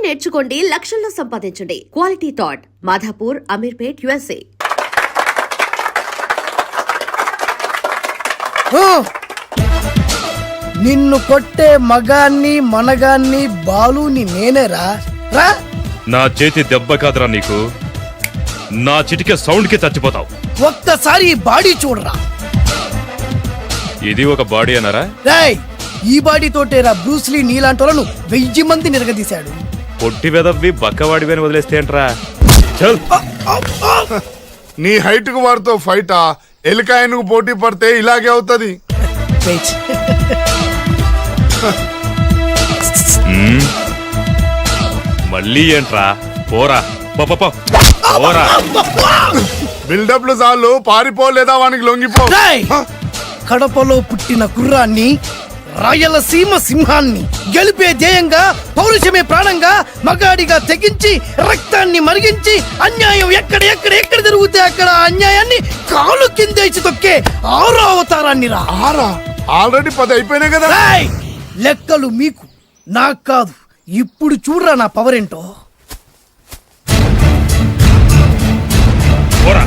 నేర్చుకోండి, లక్షల్లో సంపాదించండి. Quality thought Madhapur, Ameerpet, USA. నిన్ను కొట్టే మగాన్ని మనగాన్ని బాలుని నేనేరా. రా. నా చేతి దెబ్బ కాదురా నీకు, నా చిటికే సౌండ్ కి చచ్చిపోతావు. ఒక్కసారి ఈ బాడీ చూడరా. ఇది ఒక బాడీ అన్నారా? రేయ్, ఈ బాడీ తోటేరా బ్రూస్లీ నీలాంటోలను 1000 మంది నిరగదీశాడు. పొట్టి వెదవ్వి బక్కవాడివి అని వదిలేస్తే ఏంట్రా? చల్. నీ హైట్ కు వాడితో ఫైటా? ఎలికాయనకు పోటీ పడితే ఇలాగే అవుతుంది. మళ్ళీ ఏంట్రా? పోరా పోరా. బిల్డప్లు చాలు, పారిపోలేదా వానికి లొంగిపో. కడపలో పుట్టిన కుర్రాన్ని, రాయలసీమ సింహాన్ని గెలిపే ధ్యేయంగా, పౌరుషమే ప్రాణంగా, మగాడిగా తెగించి రక్తాన్ని మరిగించి అన్యాయం ఎక్కడ జరుగుతే అక్కడ అన్యాయాన్ని కాలు కిందేసి తొక్కే 6వ అవతారాన్ని రా. ఆల్రెడీ 10 అయిపోయినాయి కదా. లెక్కలు మీకు, నాకు కాదు. ఇప్పుడు చూడరా నా పవర్ ఏంటో. పోరా.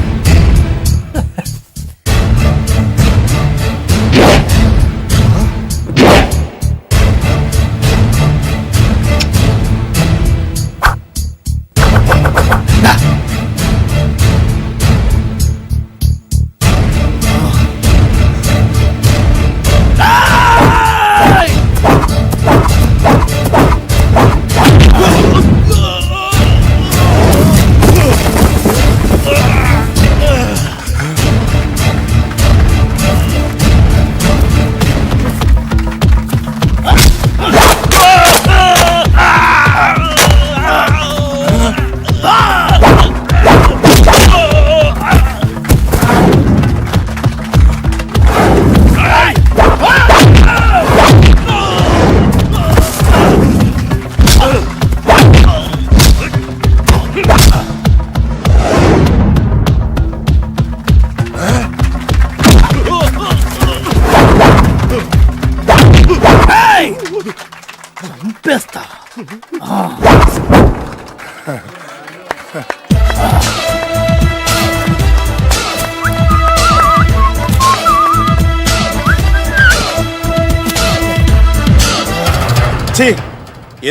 చంపేస్తా.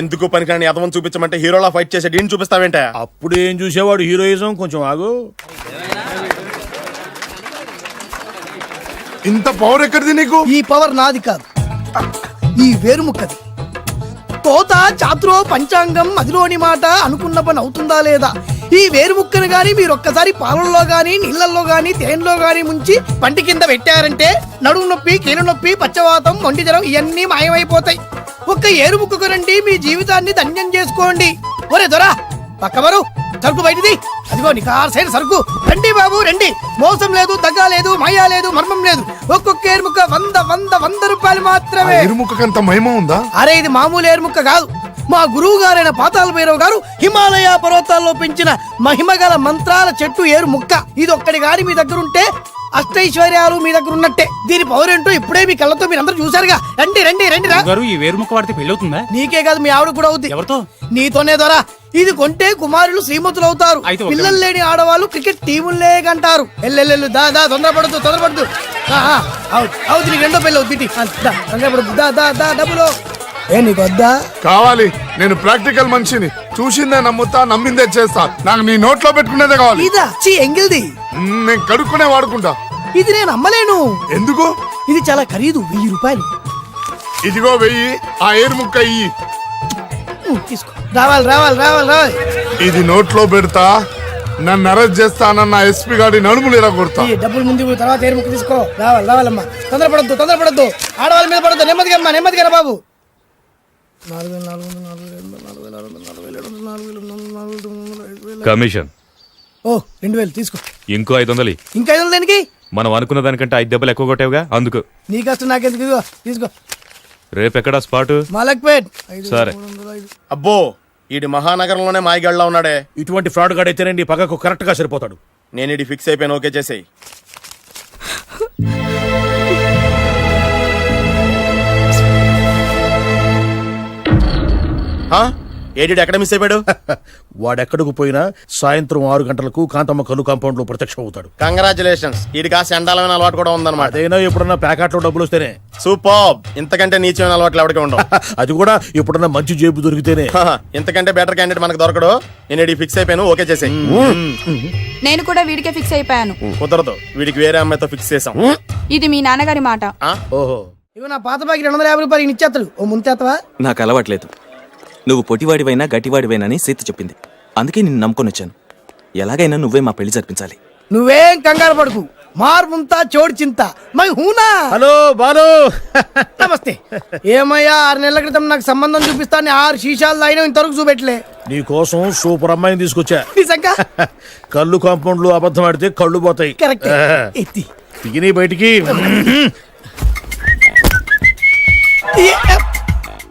ఎందుకు పనికిరాని అదవం చూపించమంటే హీరోలా ఫైట్ చేసే డీన్ చూపిస్తావేంట? అప్పుడు ఏం చూసేవాడు హీరోయిజం. కొంచెం ఆగు. ఇంత పవర్ ఎక్కడిది నీకు? ఈ పవర్ నాది కాదు, ఈ వేరుముక్కది. తోత చాతురో పంచాంగం మదిలోని మాట అనుకున్న పని అవుతుందా లేదా? ఈ వేరుముక్కను గాని మీరొక్కసారి పాలల్లో గాని నీళ్లలో గాని తేనెలో గాని ముంచి పంటి కింద పెట్టారంటే నడుము నొప్పి, కీలు నొప్పి, పచ్చవాతం, మొండి జ్వరం ఇవన్నీ మాయమైపోతాయి. ఒక్క ఏరుముక్కకు రండి, మీ జీవితాన్ని ధన్యం చేసుకోండి. ఒరే దొరా, పక్కవరు సరుకు బయటిది. అదిగో నికార్సైన సరుకు. రండి బాబు రండి. మోసం లేదు, దగ్గ లేదు, మాయా లేదు, మర్మం లేదు. ఒక్కొక్క ఏరుముక్క 100 రూపాయలు మాత్రమే. ఎరుముక్కకంత మహిమ ఉందా? అరే, ఇది మామూలు ఏరుముక్క కాదు. మా గురువు గారైన పాతాళ భైరవ్ గారు హిమాలయ పర్వతాల్లో పెంచిన మహిమగల మంత్రాల చెట్టు ఏరుముక్క. ఇది ఒక్కడి గాని మీ దగ్గర ఉంటే అష్టైశ్వర్యాలు మీ దగ్గర ఉన్నట్టే. దీని పవర్ ఏంటో ఇప్పుడే మీ కళ్ళతో మీరందరూ చూసారుగా. రండి రండి రండి రా. ఈ వేరుముక్క వాడితే పెళ్లి అవుతుందా? నీకే కాదు, మీ ఆవిడ కూడా అవుతుంది. ఎవరితో? నీతోనే ద్వారా. ఇది కొంటే కుమారులు శ్రీమంతులు అవుతారు. పిల్లలు లేని ఆడవాళ్ళు క్రికెట్ టీములే కంటారు. ఎల్లెల్లు దా దా, తొందరపడద్దు. అవుతుంది, నీకు రెండో పెళ్ళి అవుతుంది. డబ్బులు ఏ నీకు వద్దా? కావాలి. నేను ప్రాక్టికల్ మనిషిని. చూసిందే నమ్ముతా, నమ్మిందే చేస్తా. నాకు నీ నోట్లో పెట్టుకునేదే కావాలి. ఇదా ఎంగిల్ది? నేను కడుక్కునే వాడుకుంటా. ఇది నేను అమ్మలేను. ఎందుకు? ఇది చాలా ఖరీదు, 1000 రూపాయలు. ఇదిగో 1000. ఆ ఏరుముక్క ఇయ్యి. తీసుకో. రావాలి. ఇది నోట్లో పెడతా, నన్ను అరెస్ట్ చేస్తానన్న ఎస్పీ గారి నడుములు ఇలా కొడతా. డబ్బులు ముందు, తర్వాత ఏరుముక్క తీసుకో. రావాలమ్మా. తొందరపడద్దు. ఆడవాళ్ళ మీద పడద్దు. నెమ్మదిగా బాబు. కమిషన్ 2000 తీసుకో. ఇంకో 500. ఇంకా 500 దేనికి? మనం అనుకున్న దానికంటే 5 దెబ్బలు ఎక్కువ కొట్టావుగా, అందుకు. నీ కష్టం నాకెందుకు? తీసుకో. రేపెక్కడా స్పాటు? మలక్పేట్. సరే. అబ్బో, ఈడి మహానగరంలోనే మాయగాళ్ళ ఉన్నాడే. ఇటువంటి ఫ్రాడ్ గాడైతేనండి పగకు కరెక్ట్ గా సరిపోతాడు. నేను ఇది ఫిక్స్ అయిపోయాను. ఓకే చేసేయి. ఏడి ఎక్కడ మిస్ అయిపోయాడు? వాడెక్కడికి పోయినా సాయంత్రం 6 గంటలకు కాంతమ్మ కల్లు కాంపౌండ్ లో ప్రత్యక్షం అవుతాడు. కంగ్రాచులేషన్స్, వీడికి ఆ సెండాలమైన అలవాటు కూడా ఉందన్నమాట. అదైనా ఎప్పుడన్నా ప్యాకెట్లో డబ్బులు వస్తేనే. సూపర్, ఇంతకంటే నీచమైన అలవాట్లు ఎవరికి ఉండవు. అది కూడా ఎప్పుడన్నా మంచి జేబు దొరికితేనే. ఇంతకంటే బెటర్ క్యాండిడేట్ మనకు దొరకడు. నేను ఫిక్స్ అయిపోయాను, ఓకే చేసేయ్. నేను కూడా వీడికే ఫిక్స్ అయిపోయాను. కుదరదు, వీడికి వేరే అమ్మాయితో ఫిక్స్ చేసాం. ఇది మీ నాన్నగారి మాట. ఓహో, ఇవి నా పాత బాకి 250 రూపాయలు ఇచ్చేస్తాడు. ఓ ముంతేత్తవా? నాకు అలవాట్లేదు. నువ్వు పొట్టివాడివైనా గట్టివాడివైనా అని సీత చెప్పింది. అందుకే నిన్ను నమ్ముకొని వచ్చాను. ఎలాగైనా నువ్వే మా పెళ్లి జరిపించాలి. నువ్వేం కంగారు పడుకు. మార్ ముంతా చోడు చింత మై హూనా. హలో బాలు. నమస్తే. ఏమయ్యా 6 నెలల క్రితం నాకు సంబంధం చూపిస్తాను 6 శీషాలు అయినా ఇంతవరకు చూపెట్టలే. నీ కోసం సూపర్ అమ్మాయిని తీసుకొచ్చా. నిజంగా? కళ్ళు కాంపౌండ్ లో అబద్ధం ఆడితే కళ్ళు పోతాయి. కరెక్ట్. ఎత్తి తిని బయటికి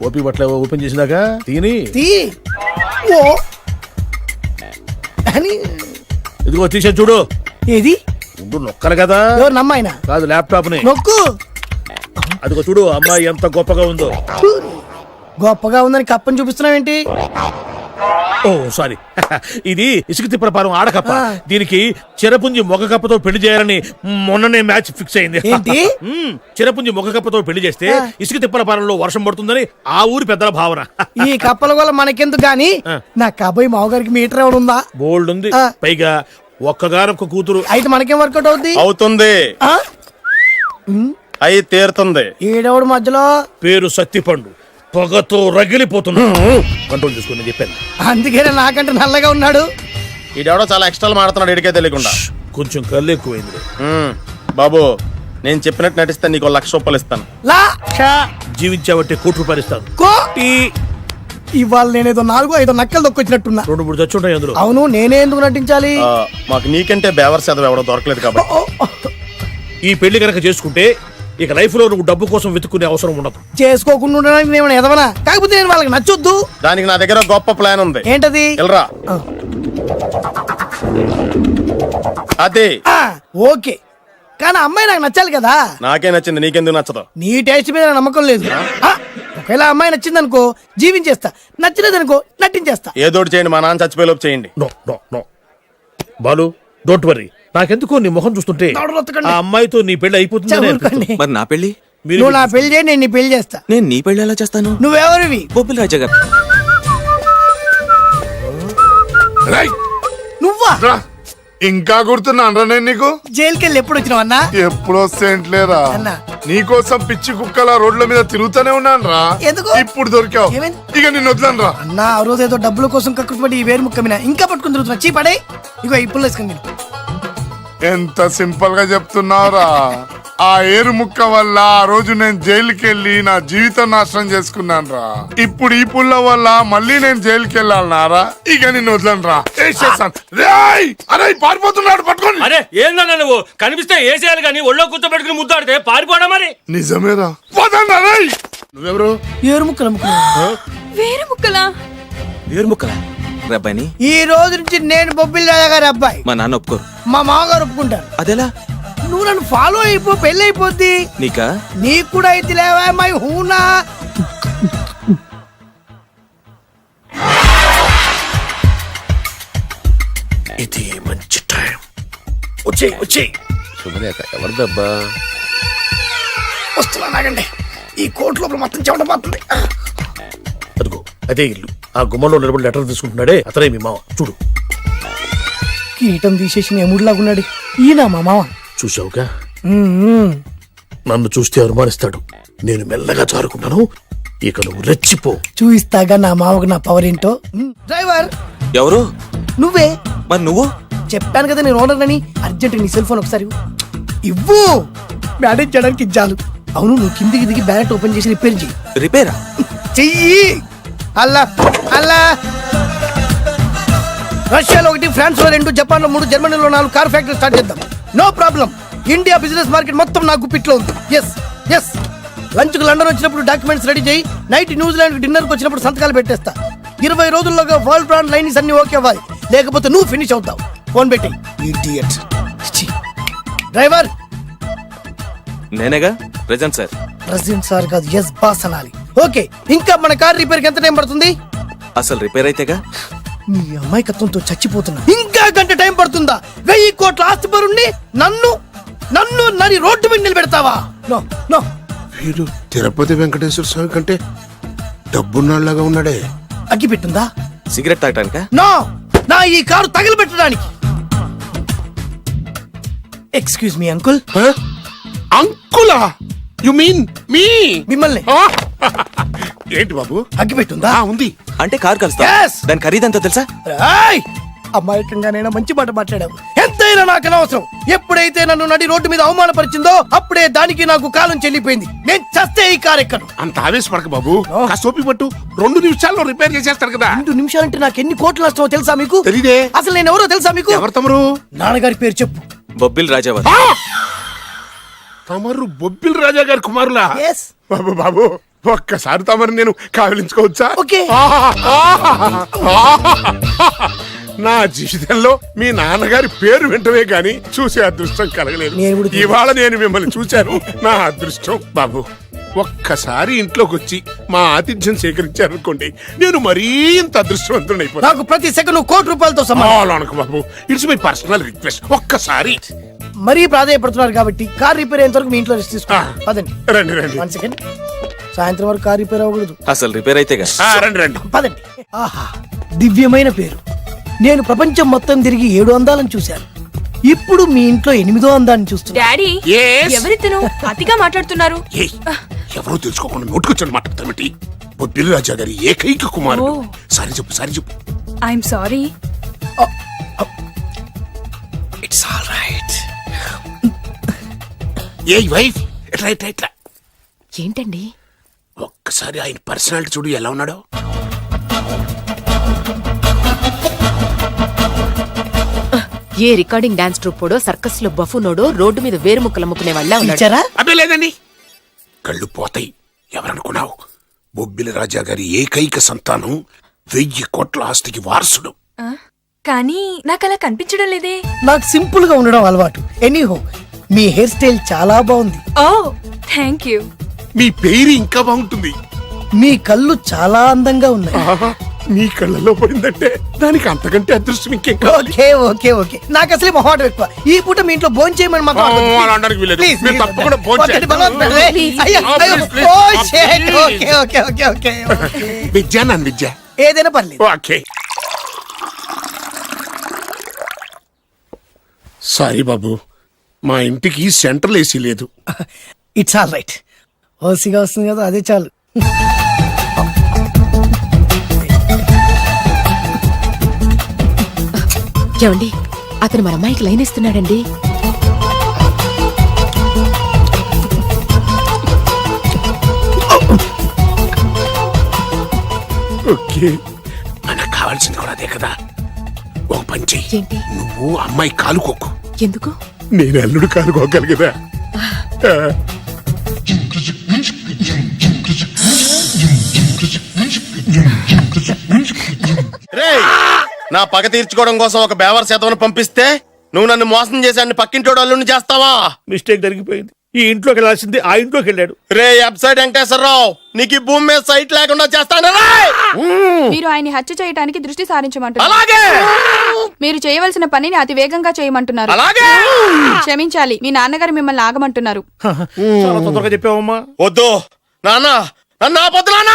ఓపి బట్ల ఓపెన్ చేసినాక తిని తీ. ఓ అని ఇదిగో తీసే చూడు. ఏది? ఉండు నొక్కలు కదా. ఎవరు నమ్మాయినా? కాదు, ల్యాప్టాప్ ని నొక్కు. అదిగో చూడు అమ్మాయి ఎంత గొప్పగా ఉందో. గొప్పగా ఉందని కప్పని చూపిస్తున్నావేంటి? ఓ సారీ, ఇది ఇసుక తిప్పల పారం ఆడకప్ప. దీనికి చిరపుంజి మొగ కప్పతో పెళ్లి చేయాలని మొన్ననే మ్యాచ్ ఫిక్స్ అయింది. ఏంటి? చిరపుంజి మొగ కప్పతో పెళ్లి చేస్తే ఇసుక తిప్పల పారంలో వర్షం పడుతుందని ఆ ఊరి పెద్దల భావన. ఈ కప్పల వల్ల మనకెందుకు గాని నా కాబోయే మావగారికి మీటర్ ఎవరు ఉందా? బోల్డ్ ఉంది. పైగా ఒక్కగానొక్క కూతురు. అయితే మనకేం వర్కౌట్ అవుద్ది? అవుతుంది, అయి తీరుతుంది. ఏడవడు మధ్యలో పేరు సత్తిపండు, పొగతో రగిలిపోతున్నా. కంట్రోల్ చేసుకుని చెప్పాను. అందుకేనే నాకంటే నల్లగా ఉన్నాడు. ఈడెవడో చాలా ఎక్స్ట్రాలు మాడుతున్నాడు, ఇడికే తెలియకుండా. కొంచెం కళ్ళు ఎక్కువైంది. బాబు, నేను చెప్పినట్టు నటిస్తే నీకు 1,00,000 రూపాయలు ఇస్తాను. జీవించాబట్టి ₹1,00,000 ఇస్తాను. ఇవాళ నేనేదో 4-5 నక్కలు దొక్కొచ్చినట్టున్నా. 2-3 చచ్చుంటాయి అందులో. అవును, నేనే ఎందుకు నటించాలి? మాకు నీకంటే బేవర్ చదువు ఎవడో దొరకలేదు కాబట్టి. ఈ పెళ్లి కనుక చేసుకుంటే ఇక లైఫ్ లో నువ్వు డబ్బు కోసం వెతుక్కునే అవసరం ఉండదు. చేసుకోకుండా ఉండడానికి నేను ఎదవనా? కాకపోతే నేను వాళ్ళకి నచ్చొద్దు. దానికి నా దగ్గర గొప్ప ప్లాన్ ఉంది. ఏంటది? వెళ్ళరా. అదే. ఓకే, కానీ అమ్మాయి నాకు నచ్చాలి కదా. నాకే నచ్చింది, నీకెందుకు నచ్చదు? నీ టేస్ట్ మీద నాకు నమ్మకం లేదు. ఒకవేళ అమ్మాయి నచ్చిందనుకో జీవించేస్తా, నచ్చలేదనుకో నటించేస్తా. ఏదోటి చేయండి, మా నాన్న చచ్చిపోయేలోపు చేయండి. No no no Balu, don't worry. నాకెందుకో నీ ముఖం చూస్తుంటే ఆ అమ్మాయితో నీ పెళ్లి అయిపోతుంది. మరి నా పెళ్లి? నువ్వు నా పెళ్లి చేయి, నేను నీ పెళ్లి చేస్తా. నేను నీ పెళ్లి ఎలా చేస్తాను? నువ్వెవరివి? బొబ్బిలి రాజా గారు. నువ్వా? ఇంకా గుర్తున్నాను రా నేను నీకు. జైలుకి వెళ్ళి ఎప్పుడు వచ్చినావన్నా? ఎప్పుడో సెంట్లేరా, అన్నా. నీకోసం పిచ్చి కుక్కల రోడ్ల మీద తిరుగుతూనే ఉన్నాను రా. ఎందుకు? ఇప్పుడు దొరికావు, ఏమైంది? ఇక నిన్ను వదలను రా. అన్నా, ఆ రోజు ఏదో డబ్బుల కోసం కక్కుపడి ఈ వేరు ముక్క మీద ఇంకా పట్టుకుని తిరుగుతున్నా. చీపడే ఇగో ఇప్పుడు వేసుకుంది. ఎంత సింపుల్ గా చెప్తున్నావురా. ఆ ఏరు ముక్క వల్ల ఆ రోజు నేను జైలుకి వెళ్ళి నా జీవితం నాశనం చేసుకున్నాను రా. ఇప్పుడు ఈ పుల్ల వల్ల మళ్ళీ నేను జైలుకి వెళ్ళాలన్నారా? ఇక నిన్ను వదలను రా. అరే పారిపోతున్నాడు, పట్టుకోండి. అరే ఏందన్నా నువ్వు? కనిపిస్తే ఏసేయాలి కానీ ఒళ్ళో కూర్చోబెట్టుకుని ముద్దాడితే పారిపోవడం మరి. నిజమేరా, పోదండి. అరే నువ్వెవరు? ఏరు ముక్కలు వేరే ముక్కలా? వేరు ముక్కలా? రబ్బాయిని ఈ రోజు నుంచి నేను బొబ్బిలి రాజా గారి అబ్బాయి. మా నాన్న ఒప్పుకోరు. మా మామగారు ఒప్పుకుంటారు. అదెలా? నువ్వు నన్ను ఫాలో అయిపో, పెళ్లి అయిపోద్ది. నీకా? నీకు కూడా అయితే లేవా మై హూనా. ఇది మంచి టైం. వచ్చేయ్ వచ్చేయ్. శుభలేఖ ఎవరిదబ్బా? వస్తున్నా, నాగండి. ఈ కోర్టు లోపల మొత్తం చెమటపోతుంది. అదిగో అదే ఇల్లు. ఆ గుమ్మలో నిలబడి లెటర్ తీసుకుంటున్నాడే అతనే మీ మామ. చూడు. కిరీటం తీసేసిన ఎముడిలాగున్నాడు. ఈయన మా మామ. చూసావుగా, నన్ను చూస్తే అనుమానిస్తాడు. నేను మెల్లగా జారుకున్నాను. ఇక నువ్వు రెచ్చిపో. చూయిస్తాగా నా మామకు నా పవర్ ఏంటో. డ్రైవర్ ఎవరు? నువ్వే. మరి నువ్వు? చెప్పాను కదా నేను ఓనర్ అని. అర్జెంట్ నీ సెల్ ఫోన్ ఒకసారి ఇవ్వు. మేనేజ్ చేయడానికి ఇచ్చాను. అవును, నువ్వు కిందికి దిగి బ్యాలెట్ ఓపెన్ చేసి రిపేర్ చెయ్యి. రిపేరా? చెయ్యి. అల్లా అల్లా. రష్యాలో 1, ఫ్రాన్స్ లో 2, జపాన్ లో 3, జర్మనీలో 4 కార్ ఫ్యాక్టరీ స్టార్ట్ చేద్దాం. No problem. India business market మొత్తం నా గుప్పిట్లో ఉంది. Yes yes. లంచ్ కు లండన్ వచ్చినప్పుడు డాక్యుమెంట్స్ రెడీ చేయి. నైట్ న్యూజిలాండ్ డిన్నర్ కు వచ్చినప్పుడు సంతకాలు పెట్టేస్తా. 20 రోజుల్లోగా వరల్డ్ బ్రాండ్ లైన్స్ అన్ని ఓకే అవ్వాలి, లేకపోతే నువ్వు ఫినిష్ అవుతావు. ఫోన్ పెట్టి. ఇడియట్. డ్రైవర్. నేనేగా ప్రెజెంట్ సార్. ప్రెసిడెంట్ సార్ కాదు, ఎస్ బాస్ అనాలి. ఓకే, ఇంకా మన కార్ రిపేర్ కి ఎంత టైం పడుతుంది? అసలు రిపేర్ అయితేగా. మీ అమాయకత్వంతో చచ్చిపోతున్నా. ఇంకా గంట టైం పడుతుందా? 1000 కోట్ల ఆస్తి పరుణ్ణి నన్ను నన్ను నరి రోడ్డు మీద నిలబెడతావా? No no. వీడు తిరుపతి వెంకటేశ్వర స్వామి కంటే డబ్బున్నాళ్ళగా ఉన్నాడే. అగ్గి పెట్టుందా? సిగరెట్ తాగటానికా? నో, నా ఈ కారు తగిలిపెట్టడానికి. Excuse me uncle. అంకులా? You mean me? మిమ్మల్ని. ఏంటి బాబు? అగ్గి పెట్టుందా? ఉంది. అంటే కారు కలుస్తా. Yes. దాని ఖరీదంతా తెలుసా? రాయ్! అమాయకంగానైనా మంచి మాట మాట్లాడావు. ఎంతైనా నాకు అనవసరం. ఎప్పుడైతే నన్ను నడి రోడ్డు మీద అవమానపరిచిందో అప్పుడే దానికి నాకు కాలం చెల్లిపోయింది. నేను చస్తే ఈ కారు ఎక్కను. అంత ఆవేశపడక బాబు. కాస్త ఓపిక పట్టు. 2 నిమిషాల్లో రిపేర్ చేసేస్తాడు కదా. 2 నిమిషాలంటే నాకు ఎన్ని కోట్లు నష్టమో తెలుసా మీకు? తెలీదే. అసలు నేను ఎవరో తెలుసా మీకు? ఎవరు తమరు? నాన్నగారి పేరు చెప్పు. బొబ్బిల్ రాజావారు. తమరు బొబ్బిల్ రాజా గారి కుమారులా? Yes. బాబు బాబు, ఒక్కసారి తమరు నేను కావలించుకోవచ్చా? ఓకే. నా జీవితంలో మీ నాన్నగారి పేరు వింటమే గాని చూసే అదృష్టం కలగలేదు. నేను కూడా చూశాను. ఇవాళ నేను మిమ్మల్ని చూశాను. నా అదృష్టం. బాబు, ఒక్కసారి ఇంట్లోకి వచ్చి మా ఆతిథ్యం సేకరించారనుకోండి, నేను మరీ ఇంత అదృష్టవంతుడైపోతాను. నాకు ప్రతి సెకండ్ ₹1,00,00,000తో సమానం. అనకు బాబు, ఇట్స్ మై పర్సనల్ రిక్వెస్ట్. ఒక్కసారి మరీ ప్రాధాయపడుతున్నారు కాబట్టి కార్ రిపేర్ అయ్యేంత వరకు మీ ఇంట్లో రెస్ట్ తీసుకోండి. పదండి. రండి రండి. 1 సెకండ్. సాయంత్రం వరకు కార్ రిపేర్ అవ్వకూడదు. అసలు రిపేర్ అయితేగా. రండి రండి. పదండి. ఆహా, దివ్యమైన పేరు. నేను ప్రపంచం మొత్తం తిరిగి 7 అందాలను చూశాను. ఇప్పుడు మీ ఇంట్లో 8వ అందాన్ని చూస్తున్నా. Daddy Yes. ఎవరితను అతిగా మాట్లాడుతున్నారు? ఏయ్, ఎవరో తెలుసుకోకుండా నోటుకొచ్చాడు మాట్లాడతామటి. బొబ్బిలి రాజా గారి ఏకైక కుమారుడు. ఓ. సారీ చెప్పు, సారీ చెప్పు. I'm sorry. It's all right. A wife, ఎట్లా ఎట్లా ఎట్లా ఏంటండి? ఒక్కసారి ఆయన పర్సనాలిటీ చూడు ఎలా ఉన్నాడో. ఏ రికార్డింగ్ డాన్స్ ట్రూపోడో సర్కస్ లో బఫునోడో రోడ్డు మీద వేరుముక్కలు అమ్ముకునే వాళ్ళ ఉన్నాడు. ఇచ్చారా? అబ్బే లేదండి. కళ్ళు పోతాయి. ఎవరనుకున్నావు? బొబ్బిలి రాజా గారి ఏకైక సంతానం 1000 కోట్ల ఆస్తికి వారసుడు. కానీ నాకు అలా కనిపించడం లేదే. నాకు సింపుల్ గా ఉండడం అలవాటు. ఎనీహో, మీ హెయిర్ స్టైల్ చాలా బాగుంది. ఓ థ్యాంక్ యూ. మీ పేరు ఇంకా బాగుంటుంది. మీ కళ్ళు చాలా అందంగా ఉన్నాయి. ఆహా, మీ కళ్ళలో పడిందంటే దానికి అంతకంటే అదృష్టం ఇంకేం కావాలి? Okay okay okay. నాకు అసలే మొహాటం ఎక్కువ. ఈ పూట మీ ఇంట్లో భోజనం చేయమని మాత్రం అనొద్దు. అలా అనడానికి వీలేదు. Please, మీరు please. తప్పకుండా భోజనం వద్దండి, చేయండి. బలవంతం లేదు. Please. అయ్యో, అయ్యో. Please, please. Oh, shit. Okay okay okay okay okay. Vidya నన్ను విద్య. ఏదైనా పర్లేదు. ఓకే. సారీ బాబు, మా ఇంటికి సెంట్రల్ ఏసీ లేదు. It's all right. ఓసిగా వస్తుంది కదా, అదే చాలు. ఏమండి, అతను మన అమ్మాయికి లైన్ ఇస్తున్నాడండి. ఓకే, మనకు కావాల్సింది కూడా అదే కదా. ఒక పని చెయ్యి. ఏంటి? నువ్వు అమ్మాయి కాలుకోకు, ఎందుకు? నేను అల్లుడు కాలుకోగలి కదా. రేయ్, నా పగ తీర్చుకోవడం కోసం ఒక బేవర్ శాతం పంపిస్తే నువ్వు నన్ను మోసం చేశాన్ని పక్కింటోడు అల్లుడిని చేస్తావా? మిస్టేక్ జరిగిపోయింది. ఈ ఇంట్లోకి వెళ్ళాల్సింది ఆ ఇంట్లోకి వెళ్ళాడు. రే వెబ్సైట్ వెంకటేశ్వరరావు, నీకు ఈ భూమి మీద సైట్ లేకుండా చేస్తాను. మీరు ఆయన్ని హత్య చేయడానికి దృష్టి సారించమంటున్నారు. అలాగే మీరు చేయవలసిన పనిని అతి వేగంగా చేయమంటున్నారు. అలాగే క్షమించాలి, మీ నాన్నగారు మిమ్మల్ని ఆగమంటున్నారు. చాలా తొందరగా చెప్పావమ్మా. వద్దు నాన్న, నన్ను ఆపొద్దు నాన్న.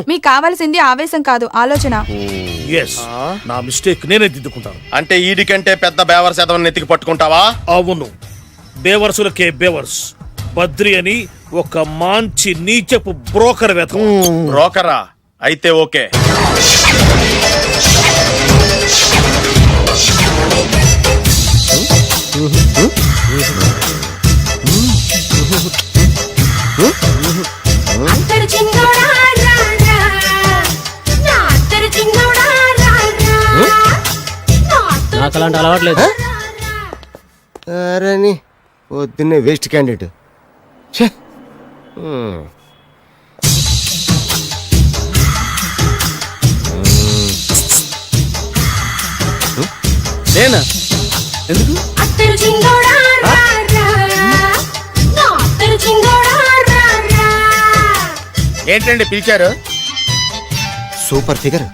మీకు కావాల్సింది ఆవేశం కాదు, ఆలోచన. ఎస్, నా మిస్టేక్ నేనే దిద్దుకుంటాను. అంటే ఈడి కంటే పెద్ద బేవర్ శాతం నెత్తికి పట్టుకుంటావా? అవును, బేవర్సులకే బేవర్స్. బద్రి అని ఒక మంచి నీచపు బ్రోకర్ వేతం. బ్రోకరా? అయితే ఓకే. నాకు అలాంటి అలవాట్లేదు. అరే నీ పొద్దున్నే వేస్ట్ క్యాండిడేట్. నేనా? ఎందుకు? ఏంటండి పిలిచారు? Super figure.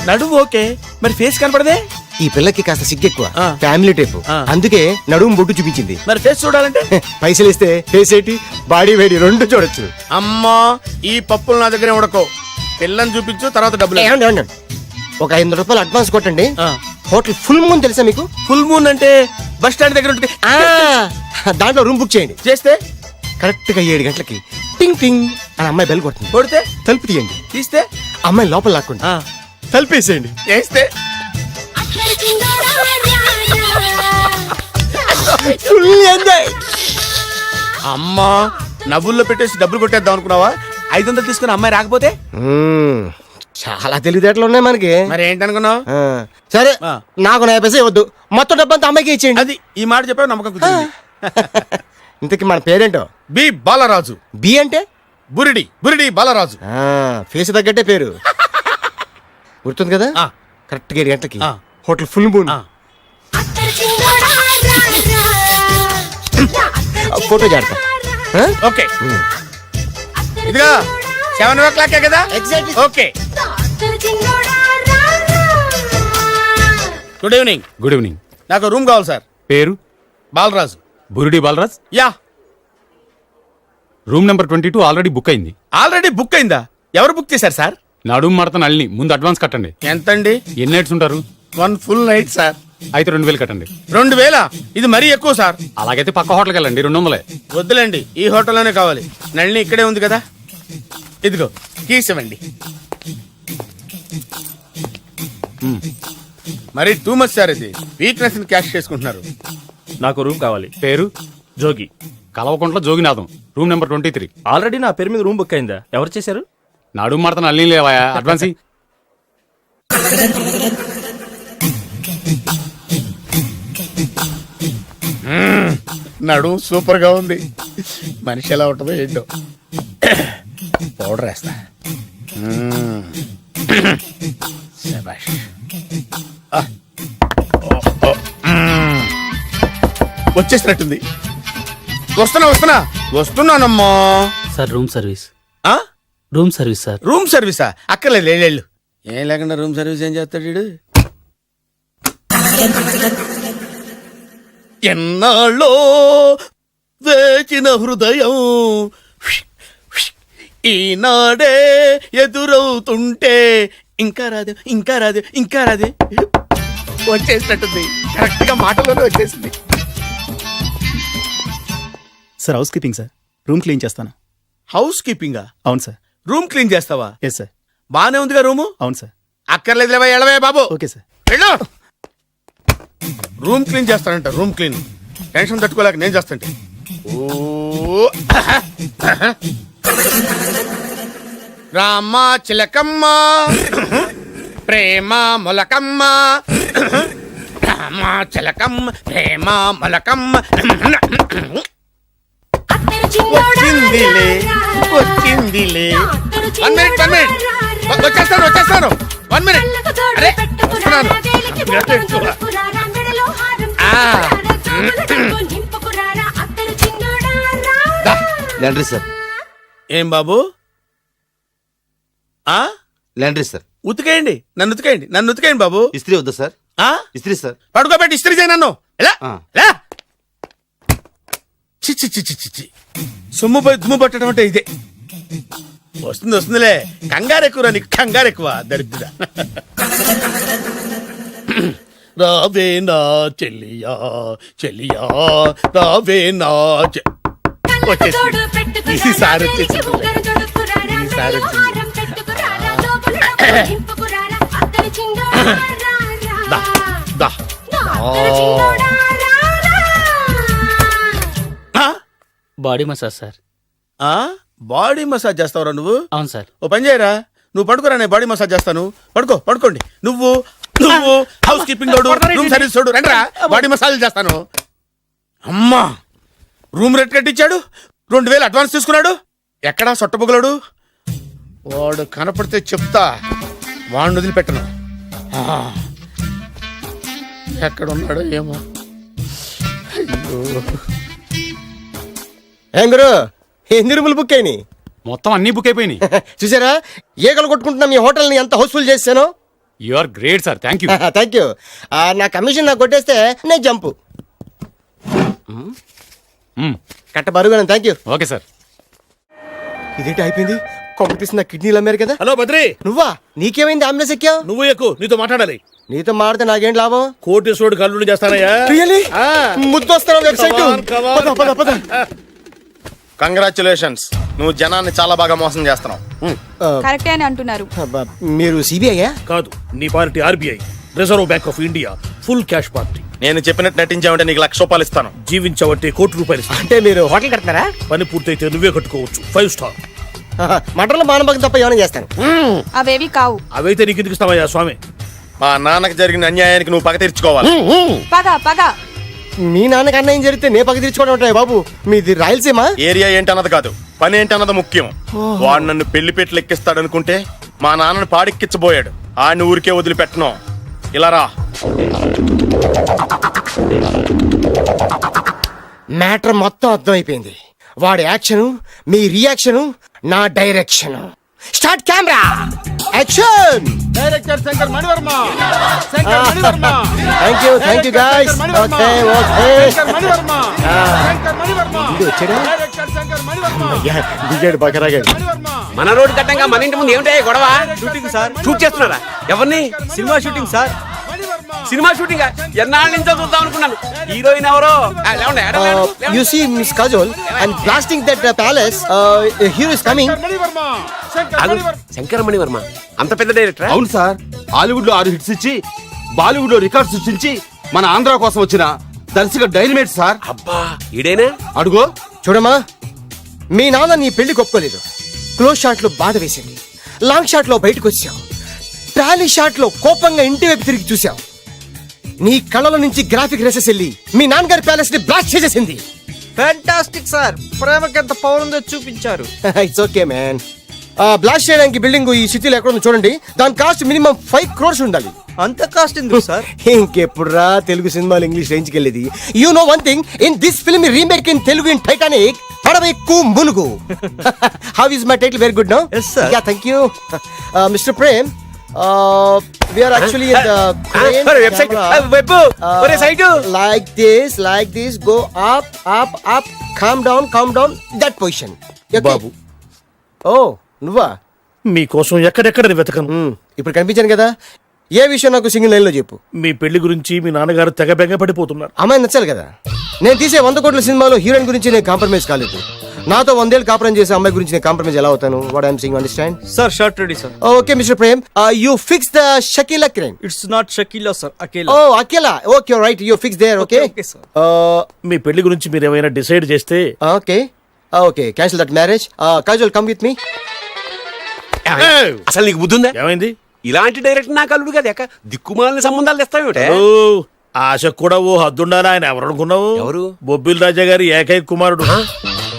నడుము ఓకే, మరి ఫేస్ కనపడదే. ఈ పిల్లకి కాస్త సిగ్గెక్కువ, ఆ. Family type. ఆ. అందుకే నడుము బొట్టు చూపించింది. మరి ఫేస్ చూడాలంటే పైసలు ఇస్తే ఫేస్ ఏంటి బాడీ వేడి రెండు చూడొచ్చు. అమ్మా, ఈ పప్పులు నా దగ్గరే ఉడకో. పిల్లని చూపించు, తర్వాత డబ్బులు. ఏమండి, ఏమండి? ఒక 500 రూపాయలు అడ్వాన్స్ కొట్టండి. ఆ. హోటల్ ఫుల్ మూన్ తెలుసా మీకు? ఫుల్ మూన్ అంటే బస్ స్టాండ్ దగ్గర ఉంటుంది. దాంట్లో రూమ్ బుక్ చేయండి. చేస్తే కరెక్ట్ గా 7 గంటలకి టింగ్ టింగ్ అని అమ్మాయి బెల్ కొడుతుంది. కొడితే తలుపు తీయండి. తీస్తే అమ్మాయి లోపల లాక్కోండి. తలుపేసేయండి. చేస్తే ఫుల్ ఎంజాయ్. అమ్మా, నవ్వుల్లో పెట్టేసి డబ్బులు కొట్టేద్దాం అనుకున్నావా? 500 తీసుకుని అమ్మాయి రాకపోతే చాలా తెలివితేటలు ఉన్నాయి మనకి. మరి ఏంటనుకున్నావు? ఆ, సరే ఆ. నాకు 50 పైసలు ఇవ్వద్దు, మొత్తం డబ్బంతా అమ్మాయికి ఇచ్చేయండి. అది ఈ మాట చెప్పావు, నమ్మకం కుదిరింది. ఇంతకి మన పేరేంటో? బి బాలరాజు. బి అంటే బురిడి బురిడి బాలరాజు. ఫేస్ తగ్గట్టే పేరు. గుర్తుంది కదా? ఆ. కరెక్ట్ గా 7 గంటలకి ఆ. Hotel full moon. ఆ. ఫోటో చేడతా. ఓకే, ఇదిగా 7 o'clock కదా? Exactly. Okay. Good evening. Good evening. నాకు రూమ్ కావాలి సార్. పేరు? Balaraju. Burudi Balaraj. Yeah. Room number 22 already book అయింది. ఆల్రెడీ బుక్ అయిందా? ఎవరు బుక్ చేశారు సార్? నడుము మడత నల్ని. ముందు అడ్వాన్స్ కట్టండి. ఎంతండి? ఎన్ని నైట్స్ ఉంటారు? 1 full night సార్. అయితే 2000 కట్టండి. 2000? ఇది మరీ ఎక్కువ సార్. అలాగైతే పక్క హోటల్కి వెళ్ళండి, 200. వద్దులేండి, ఈ హోటల్లోనే కావాలి. నళిని ఇక్కడే ఉంది కదా. ఇదిగో కీస్ ఇవ్వండి. మరి టూ మచ్ సార్, ఇది వీక్నెస్ ని క్యాష్ చేసుకుంటున్నారు. నాకు రూమ్ కావాలి. పేరు? Jogi. Kalavakuntla Joginatham. Room number 23. Already నా పేరు మీద రూమ్ బుక్ అయిందా? ఎవరు చేశారు? నడుము మడత నల్ని లేవా? అడ్వాన్స్ ఇయ్యి. నడు సూపర్ గా ఉంది. మనిషి ఎలా ఉంటుందో ఏంటో. పౌడర్ వేస్తా. శభాష్. వచ్చేసినట్టుంది. వస్తున్నానమ్మా. Sir room service. ఆ? Room service sir. రూమ్ సర్వీసా? అక్కర్లేదు, లేళ్ళు. ఏం లేకుండా రూమ్ సర్వీస్ ఏం చేస్తాడు వీడు? ఎన్నాళ్ళో వేచిన హృదయం ఈనాడే ఎదురవుతుంటే ఇంకా రాదే, ఇంకా రాదే, ఇంకా రాదే. వచ్చేసినట్టుంది. కరెక్ట్ గా మాటలోనే వచ్చేసింది. Sir housekeeping sir. Room clean చేస్తాను. హౌస్ కీపింగా? అవును సార్. రూమ్ క్లీన్ చేస్తావా? Yes sir. బానే ఉందిగా రూము. అవును సార్. అక్కర్లేదు, ఎడవే బాబు. Okay sir. వెళ్ళు. రూమ్ క్లీన్ చేస్తానంట. రూమ్ క్లీన్ టెన్షన్ తట్టుకోలేక నేను చేస్తాంటే. ఓ రామ చిలకమ్మ ప్రేమ మొలకమ్మ, రామ చిలకమ్మ ప్రేమ మొలకమ్మ. వచ్చిందిలే వచ్చిందిలే. 1 minute. వచ్చేస్తాను. 1 minute. అరే వస్తున్నాను. Laundry sir. ఏం బాబు? Laundry sir. ఉతికేయండి, నన్ను ఉతికేయండి బాబు. ఇస్త్రీ వద్దా సార్? ఇస్త్రీ సార్. పడుకోబెట్టి ఇస్త్రీ చేయి నన్ను. ఎలా చిచ్చి చిచ్చి చిచ్చి. సొమ్ము పోయి దుమ్ము పట్టడం అంటే ఇదే. వస్తుందిలే. కంగారు ఎక్కువ, నీకు కంగారు ఎక్కువ. దరిద్ర. రావే నా చెల్లియా చెల్లియా, రావే నా వచ్చేసింది. ఈసారి వచ్చేసింది. Body massage sir. Body massage చేస్తావురా నువ్వు? అవును సార్. ఓ పని చేయరా, నువ్వు పడుకోరా, నేను బాడీ మసాజ్ చేస్తాను. పడుకోండి. నువ్వు హౌస్ కీపింగ్ తోడు, రూమ్ సర్వీస్ తోడు, రండిరా బాడీ మసాజ్ చేస్తాను. అమ్మా, రూమ్ రేట్ కట్టించాడు, 2000 అడ్వాన్స్ తీసుకున్నాడు. ఎక్కడా సొట్టబొగలాడు? వాడు కనపడితే చెప్తా, వాడిని వదిలిపెట్టను. ఎక్కడున్నాడో ఏమో. అయ్యో. ఏం గురు, ఎన్ని రూములు బుక్ అయినాయి? మొత్తం అన్ని బుక్ అయిపోయినాయి. చూసారా ఈగలు కొట్టుకుంటున్నా మీ హోటల్ని ఎంత హౌస్ఫుల్ చేశాను. You are great sir, thank you. Thank you. నా కమిషన్ నాకు కొట్టేస్తే నేను జంపు కట్ట బరుగాను. Thank you. Okay sir. ఇదేంటి అయిపోయింది? కాంపిటీషన్ నా కిడ్నీలు అమ్మారు కదా. హలో బద్రి, నువ్వా? నీకేమైంది? అంబులెన్స్ ఎక్కావు? నువ్వు ఎక్కువ, నీతో మాట్లాడాలి. నీతో మాడితే నాకేం లాభం? కోటేశ్వరుడు కల్లుని చేస్తానయ్యా. రియల్లీ? ముద్దొస్తాను వెబ్సైట్. పద పద పద. కంగ్రాచులేషన్స్, నువ్వు జనాన్ని చాలా బాగా మోసం చేస్తున్నావు. కరెక్టే అని అంటున్నారు. అబ్బా, మీరు సిబిఐయా? కాదు, నీ party RBI, reserve bank of India, full cash party. నేను చెప్పినట్టు నటించావంటే నీకు ₹1,00,000 ఇస్తాను. జీవించవంటే ₹1,00,00,000 ఇస్తాను. అంటే మీరు హోటల్ కడతారా? పని పూర్తయితే నువ్వే కట్టుకోవచ్చు 5 స్టార్. మటన్లో మానభాగం తప్ప ఏమైనా చేస్తాను. అవేవి కావు. అవైతే నీకు ఎందుకు ఇస్తావయ్యా స్వామి? మా నాన్నకి జరిగిన అన్యాయానికి నువ్వు పగ తీర్చుకోవాలి. పగ పగ. మీ నాన్నకి అన్యాయం జరిగితే నే పక్క తీర్చుకోవడం ఉంటాయి బాబు. మీది రాయలసీమ. ఏరియా ఏంటన్నది కాదు, పని ఏంటన్నది ముఖ్యం. వాడు నన్ను పెళ్లి పెట్లు ఎక్కిస్తాడనుకుంటే మా నాన్నని పాడెక్కించబోయాడు. ఆడిని ఊరికే వదిలిపెట్టను. ఇలా రా. మ్యాటర్ మొత్తం అర్థమైపోయింది. వాడి యాక్షన్, మీ రియాక్షన్, నా direction. Start camera, action. Director Shankar Mani Varma. Thank you guys. Okay okay. దిగాడు బకరాగాడు. మన రోడ్డు కట్టంగా మన ఇంటి ముందు ఏమిటాయి గొడవ? Shooting sir. షూట్ చేస్తున్నారా? ఎవరిని? Cinema shooting sir. Cinema shooting ఎన్నాళ్ళ నుంచో చూద్దాం అనుకున్నాను. హీరోయిన్ ఎవరో? You see Miss Kajol, I'm blasting that palace. Hero is coming. Shankara Mani Varma అంత పెద్ద డైరెక్టర్? అవును సార్, హాలీవుడ్ లో 6 హిట్స్ ఇచ్చి బాలీవుడ్ లో రికార్డ్ సృష్టించి మన ఆంధ్ర కోసం వచ్చిన దర్శక డైనమేట్ సార్. అబ్బా, ఈడేనా? అడుగో. చూడమ్మా, మీ నాన్న నీ పెళ్లి ఒప్పుకోలేదు. క్లోజ్ షాట్ లో బాధ వేసింది, లాంగ్ షాట్ లో బయటకు వచ్చావు, ట్రాలీ షాట్ లో కోపంగా ఇంటి వైపు తిరిగి చూసావు. నీ కళ్ళలో నుంచి గ్రాఫిక్ రెసెస్ వెళ్ళి మీ నాన్నగారి ప్యాలెస్ ని బ్లాస్ట్ చేసేసింది. ఫ్యాంటాస్టిక్ సార్, ప్రేమకి ఎంత పవర్ ఉందో చూపించారు. It's okay man. బ్లాస్ట్ చేయడానికి బిల్డింగ్ ఈ సిటీలో ఎక్కడ ఉందో చూడండి. దాని కాస్ట్ మినిమం 5 crores ఉండాలి. అంత కాస్ట్ ఎందుకు సార్? ఇంకెప్పుడురా తెలుగు సినిమాలు ఇంగ్లీష్ రేంజ్కి వెళ్ళేది. You know one thing, in this film remake in Telugu in Titanic, పడవెక్కు మునుగు. How is my title? Very good no. Yes sir. Yeah, thank you. Mr. Prem, we are actually in the crane website camera. Web ఒరే site. like this, go up, up, up, calm down, that position. Okay? Babu, Oh, నువ్వా? మీకోసం ఎక్కడెక్కడ వెతకను. ఇప్పుడు కనిపించాను కదా. ఏ విషయం నాకు single line లో చెప్పు. మీ పెళ్లి గురించి మీ నాన్నగారు తెగ బెంగ పడిపోతున్నారు. అమ్మాయి నచ్చాలి కదా. నేను తీసే 100 కోట్ల సినిమాలో హీరోయిన్ గురించి నేను కాంప్రమైజ్ కాలేదు. నాతో 100 ఏళ్ళు కాపురం చేసే అమ్మాయి గురించి నేను కాంప్రమైజ్ ఎలా అవుతాను? What I'm sing, understand? Sir shot ready sir. Okay mister Prem, you fix the Shakeela crane. It's not Shakeela sir, Akela. Oh Akela. Okay right, you fix there. Okay Okay, sir. మీ పెళ్లి గురించి మీరు ఏమైనా డిసైడ్ చేస్తే okay okay, cancel that marriage. Kajal come with me. అసలు నీకు బుద్ధి ఉందా? ఏమైంది? ఇలాంటి డైరెక్టర్ నాకు అల్లుడు కదా, దిక్కుమాలిన సంబంధాలు తెస్తావేమిటే? ఓ, ఆశకు కూడా ఓ హద్దుండాలి. ఆయన ఎవరు అనుకున్నావు? ఎవరు? బొబ్బిల్ రాజా గారి ఏకైక కుమారుడు.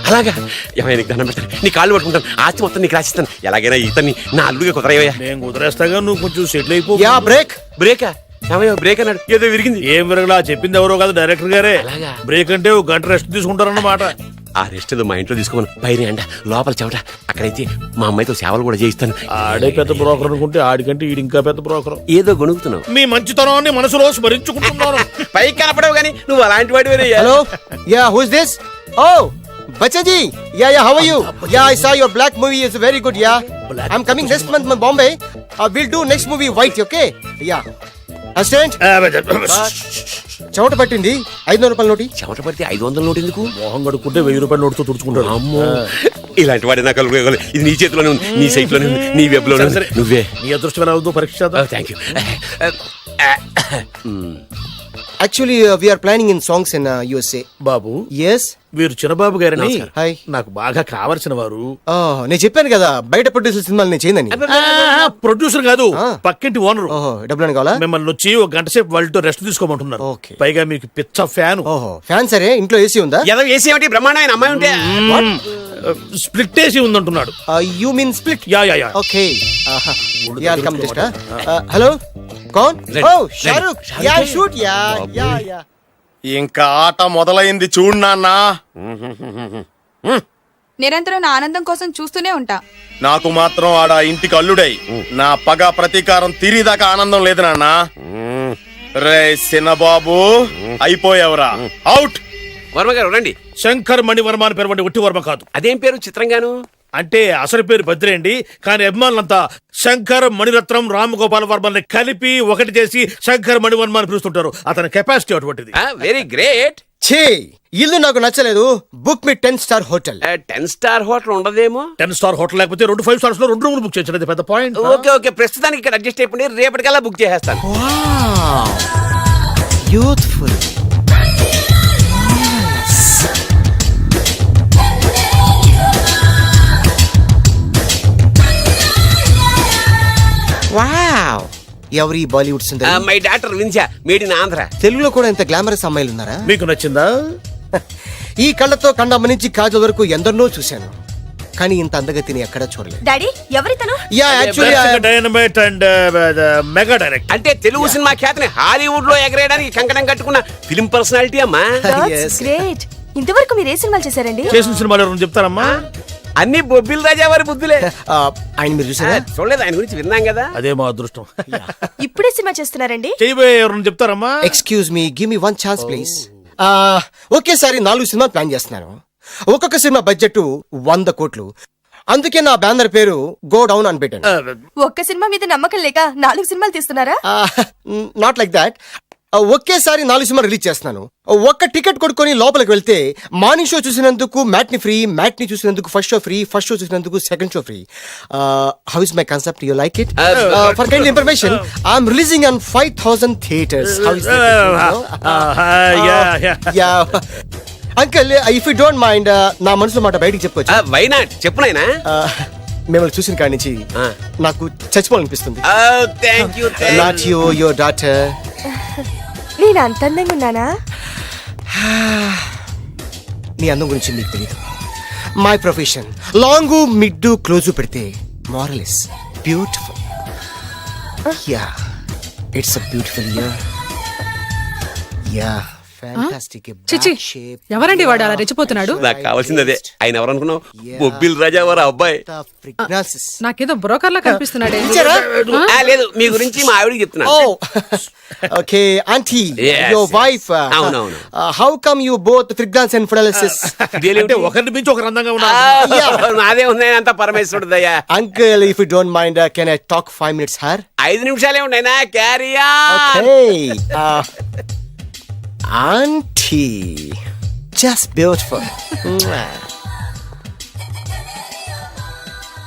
అలాగా? ఏమైనా నీకు దండం పెడతాను, నీ కాళ్ళు పట్టుకుంటాను, ఆస్తి మొత్తం నీకు రాసిస్తాను. ఎలాగైనా ఇతన్ని నా అల్లుడిగా కుదరయ్యా. నేను కుదిరేస్తాగా, నువ్వు కొంచెం సెటిల్ అయిపో. Yeah break. బ్రేకా? ఏమయ్యో బ్రేక్ అన్నాడు, ఏదో విరిగింది. ఏం విరగలా? చెప్పింది ఎవరో కదా, డైరెక్టర్ గారే. అలాగా? బ్రేక్ అంటే ఒక గంట రెస్ట్ తీసుకుంటారన్నమాట. ఆ రెస్ట్ ఏదో మా ఇంట్లో తీసుకోమని, పైన అంట లోపల చెమట. అక్కడైతే మా అమ్మాయితో సేవలు కూడా చేయిస్తాను. ఆడే పెద్ద బ్రోకర్ అనుకుంటే ఆడికంటే ఈడు ఇంకా పెద్ద బ్రోకర్. ఏదో గొణుగుతున్నావు. మీ మంచితనాన్ని మనసులో స్మరించుకుంటున్నాను. పైకి కనపడవు కానీ నువ్వు అలాంటి వాడి వేరే. Hello, yeah who is this? Oh Bachchaji, yeah how are you? Yeah I saw your Black movie is very good. Yeah I am coming next month in Bombay. We'll do next movie white, okay? Yeah. Assistant? చెమట పట్టింది. 500 రూపాయల నోటి. చెమట పడితే 500 note ఎందుకు? మోహం కడుక్కుంటే 1000 రూపాయల నోటుతో తుడుచుకుంటాడు. అమ్మో, ఇలాంటి వాడి నాకు ఇది నీ చేతిలోనే ఉంది, నీ సైట్ లోనే ఉంది, నీ వెబ్ లోనే ఉంది. నువ్వే. నీ అదృష్టం ఎలా ఉందో పరీక్ష. Thank you. Actually, we are planning in songs in USA. Babu, Yes. వీరు చిన్నబాబు గారని హాయ్. నాకు బాగా కావలసిన వారు. నేను చెప్పాను కదా బయట ప్రొడ్యూసర్ సినిమాలు నేను చేయదని. ప్రొడ్యూసర్ కాదు, పక్కింటి ఓనరు. ఓహో, డబ్బులు కావాలా? మిమ్మల్ని వచ్చి ఒక గంట సేపు వాళ్ళతో రెస్ట్ తీసుకోమంటున్నారు. Okay. పైగా మీకు పిచ్చ ఫ్యాన్. ఓహో, ఫ్యాన్ సరే. ఇంట్లో ఏసీ ఉందా? ఏదో ఏసీ ఏమిటి, బ్రహ్మాండమైన అమ్మాయి ఉంటే. స్ప్లిట్ ఏసీ ఉందంటున్నాడు. You mean split? Yeah yeah yeah. Okay. Yeah come just. Hello, కౌన్? Oh Shahrukh. Yeah shoot. Yeah yeah yeah. ఇంకా ఆట మొదలైంది చూడు నాన్న. నిరంతరం నా ఆనందం కోసం చూస్తూనే ఉంటా. నాకు మాత్రం ఆడ ఇంటికి అల్లుడై నా పగ ప్రతీకారం తీరిదాకా ఆనందం లేదు నాన్న. రే చిన్నబాబు అయిపోయావురా, అవుట్. వర్మ గారు రండి. శంకర్ మణివర్మ అని పేరు ఒట్టి వర్మ కాదు. అదేం పేరు చిత్రంగాను? అంటే అసలు పేరు భద్రేండి, కానీ అభిమానులంతా శంకర్ మణిరత్నం రామగోపాల్ వర్మని కలిపి ఒకటి చేసి శంకర్ మణివర్మ అని పిలుస్తుంటారు. అతని కెపాసిటీ అటువంటిది. Very great. ఛీ, ఇల్లు నాకు నచ్చలేదు. బుక్ మీ 10 స్టార్ హోటల్. 10 స్టార్ హోటల్ ఉండదేమో. 10 స్టార్ హోటల్ లేకపోతే 2 5 స్టార్స్ లో 2 రూములు బుక్ చేయించడం పెద్ద పాయింట్. ఓకే ఓకే, ప్రస్తుతానికి ఇక్కడ అడ్జస్ట్ అయిపోయి రేపటికల్లా బుక్ చేసేస్తాను. యూత్ఫుల్. వావ్, ఎవరి బాలీవుడ్ సుందరి? మై డాక్టర్ విన్సా, మేడ్ ఇన్ ఆంధ్ర. తెలుగులో కూడా ఇంత గ్లామరస్ అమ్మాయిలు ఉన్నారా? మీకు నచ్చిందా? ఈ కళ్ళతో కండమ్మ నుంచి కాజల్ వరకు ఎందరినో చూశాను, కానీ ఇంత అందగతిని ఎక్కడా చూడలేదు. డాడీ ఎవరి తను? Yeah, actually dynamite and mega direct. అంటే తెలుగు సినిమా ఖ్యాతిని హాలీవుడ్ లో ఎగరేయడానికి కంకణం కట్టుకున్న ఫిలిం పర్సనాలిటీ అమ్మా. గ్రేట్. ఇంతవరకు మీరు ఏ సినిమాలు చేశారండి? చేసిన సినిమాలు ఎవరు చెప్తారమ్మా? అన్ని బొబ్బిల్ రాజా వారి బుద్ధులే. ఆయన మీరు చూసారా? చూడలేదు, ఆయన గురించి విన్నాం కదా. అదే మా అదృష్టం. ఇప్పుడే సినిమా చేస్తున్నారండి? చేయబోయే ఎవరు చెప్తారమ్మా? Excuse me, give me 1 chance please. ఒకేసారి 4 సినిమాలు ప్లాన్ చేస్తున్నాను. ఒక్కొక్క సినిమా బడ్జెట్ 100 కోట్లు. అందుకే నా బ్యానర్ పేరు గో డౌన్ అని పెట్టాను. ఒక్క సినిమా మీద నమ్మకం లేక 4 సినిమాలు తీస్తున్నారా? Not like that. ఒకేసారి 4 సినిమాలు రిలీజ్ చేస్తున్నాను. ఒక్క టికెట్ కొనుక్కొని లోపలికి వెళ్తే మార్నింగ్ షో చూసినందుకు మ్యాట్ని ఫ్రీ, మ్యాట్ని చూసినందుకు first show free, first show చూసినందుకు second show free. How is my concept? You like it? For kind information, I'm releasing on 5000 theatres. Uncle, if you don't mind, నా మనసులో మాట బయటికి చెప్పొచ్చు? Why not, చెప్పు నాయనా. మిమ్మల్ని చూసిన కాడి నుంచి నాకు చచ్చిపోవాలనిపిస్తుంది. Thank you. Not you, your daughter. నేను అంత అందంగా ఉన్నానా? నీ అందం గురించి మీకు తెలియదు. My profession long mid close పెడితే moral is beautiful. Yeah, it's a beautiful year. Yeah, fantastic. ఎవరండి వాడు అలా రెచ్చిపోతున్నాడు? నాకు కావాల్సింది అదే. ఆయన ఎవరు అనుకున్నావు? బొబ్బిల్ రాజా వారు అబ్బాయి. నాకేదో బ్రోకర్ లా కనిపిస్తున్నాడే. లేదు, మీ గురించి మా ఆవిడకి చెప్తున్నా. Okay auntie, Yes, your wife. అవునవును. How come you both fragrance and ఫిడాలిసిస్? అంటే ఒకరిని మించి ఒకరు అందంగా ఉన్నారు. నాదే ఉంది, అంత పరమేశ్వరుడయ్యా. Uncle, if you don't mind, can I talk 5 minutes her? 5 నిమిషాలే ఉన్నాయినా, carry on. Auntie, just beautiful.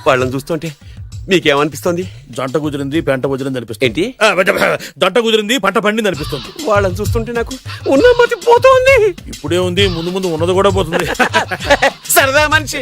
వాళ్ళని చూస్తుంటే మీకేమనిపిస్తుంది? జంట కుదిరింది, పెంట కుదిరింది అనిపిస్తుంది. ఏంటి? జంట కుదిరింది, పంట పండింది అనిపిస్తుంది. వాళ్ళని చూస్తుంటే నాకు ఉన్న మతి పోతుంది. ఇప్పుడే ఉంది, ముందు ముందు ఉన్నది కూడా పోతుంది. సరదా మనిషి.